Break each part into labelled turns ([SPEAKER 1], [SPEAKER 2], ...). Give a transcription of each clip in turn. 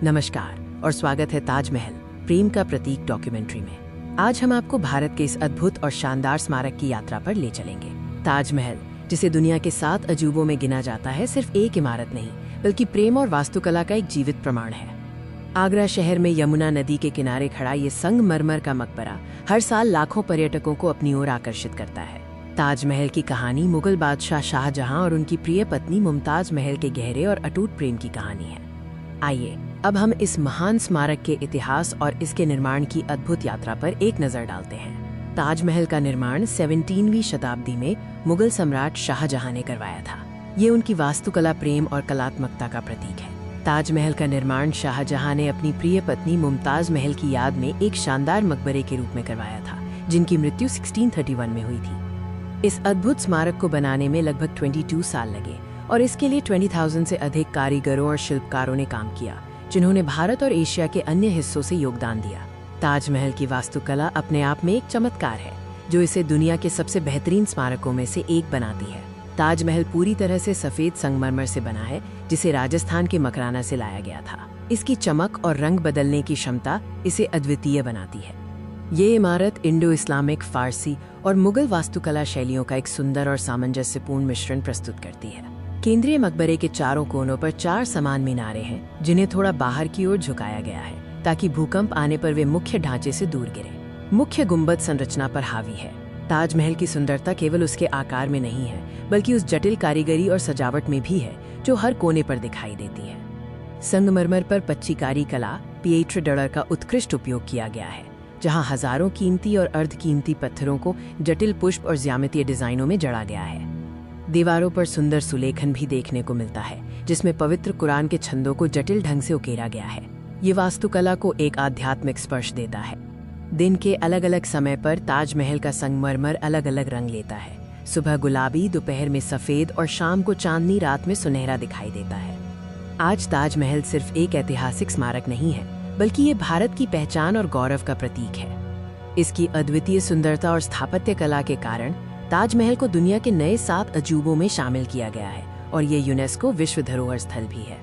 [SPEAKER 1] नमस्कार और स्वागत है ताजमहल प्रेम का प्रतीक डॉक्यूमेंट्री में। आज हम आपको भारत के इस अद्भुत और शानदार स्मारक की यात्रा पर ले चलेंगे। ताजमहल, जिसे दुनिया के 7 अजूबों में गिना जाता है, सिर्फ एक इमारत नहीं बल्कि प्रेम और वास्तुकला का एक जीवित प्रमाण है। आगरा शहर में यमुना नदी के किनारे खड़ा ये संगमरमर का मकबरा हर साल लाखों पर्यटकों को अपनी ओर आकर्षित करता है। ताजमहल की कहानी मुगल बादशाह शाहजहां और उनकी प्रिय पत्नी मुमताज महल के गहरे और अटूट प्रेम की कहानी है। आइए अब हम इस महान स्मारक के इतिहास और इसके निर्माण की अद्भुत यात्रा पर एक नजर डालते हैं। ताजमहल का निर्माण 17वीं शताब्दी में मुगल सम्राट शाहजहां ने करवाया था। ये उनकी वास्तुकला, प्रेम और कलात्मकता का प्रतीक है। ताजमहल का निर्माण शाहजहां ने अपनी प्रिय पत्नी मुमताज महल की याद में एक शानदार मकबरे के रूप में करवाया था, जिनकी मृत्यु 1631 में हुई थी। इस अद्भुत स्मारक को बनाने में लगभग 22 साल लगे और इसके लिए 20,000 से अधिक कारीगरों और शिल्पकारों ने काम किया, जिन्होंने भारत और एशिया के अन्य हिस्सों से योगदान दिया। ताजमहल की वास्तुकला अपने आप में एक चमत्कार है, जो इसे दुनिया के सबसे बेहतरीन स्मारकों में से एक बनाती है। ताजमहल पूरी तरह से सफेद संगमरमर से बना है, जिसे राजस्थान के मकराना से लाया गया था। इसकी चमक और रंग बदलने की क्षमता इसे अद्वितीय बनाती है। ये इमारत इंडो इस्लामिक, फारसी और मुगल वास्तुकला शैलियों का एक सुंदर और सामंजस्यपूर्ण मिश्रण प्रस्तुत करती है। केंद्रीय मकबरे के चारों कोनों पर 4 समान मीनारें हैं, जिन्हें थोड़ा बाहर की ओर झुकाया गया है ताकि भूकंप आने पर वे मुख्य ढांचे से दूर गिरे। मुख्य गुंबद संरचना पर हावी है। ताजमहल की सुंदरता केवल उसके आकार में नहीं है, बल्कि उस जटिल कारीगरी और सजावट में भी है जो हर कोने पर दिखाई देती है। संगमरमर पर पच्चीकारी कला, पिएट्रे डडर का उत्कृष्ट उपयोग किया गया है, जहां हजारों कीमती और अर्धकीमती पत्थरों को जटिल पुष्प और ज्यामितीय डिजाइनों में जड़ा गया है। दीवारों पर सुंदर सुलेखन भी देखने को मिलता है, जिसमें पवित्र कुरान के छंदों को जटिल ढंग से उकेरा गया है। ये वास्तुकला को एक आध्यात्मिक स्पर्श देता है। दिन के अलग अलग समय पर ताजमहल का संगमरमर अलग अलग रंग लेता है। सुबह गुलाबी, दोपहर में सफेद और शाम को चांदनी रात में सुनहरा दिखाई देता है। आज ताजमहल सिर्फ एक ऐतिहासिक स्मारक नहीं है, बल्कि ये भारत की पहचान और गौरव का प्रतीक है। इसकी अद्वितीय सुंदरता और स्थापत्य कला के कारण ताजमहल को दुनिया के नए 7 अजूबों में शामिल किया गया है और ये यूनेस्को विश्व धरोहर स्थल भी है।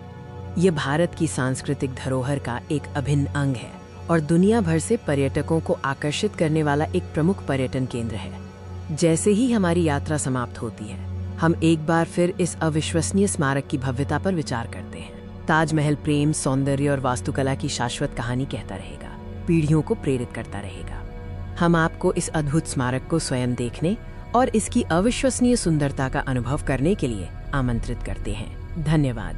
[SPEAKER 1] ये भारत की सांस्कृतिक धरोहर का एक अभिन्न अंग है और दुनिया भर से पर्यटकों को आकर्षित करने वाला एक प्रमुख पर्यटन केंद्र है। जैसे ही हमारी यात्रा समाप्त होती है, हम एक बार फिर इस अविश्वसनीय स्मारक की भव्यता पर विचार करते हैं। ताजमहल प्रेम, सौंदर्य और वास्तुकला की शाश्वत कहानी कहता रहेगा, पीढ़ियों को प्रेरित करता रहेगा। हम आपको इस अद्भुत स्मारक को स्वयं देखने और इसकी अविश्वसनीय सुंदरता का अनुभव करने के लिए आमंत्रित करते हैं। धन्यवाद।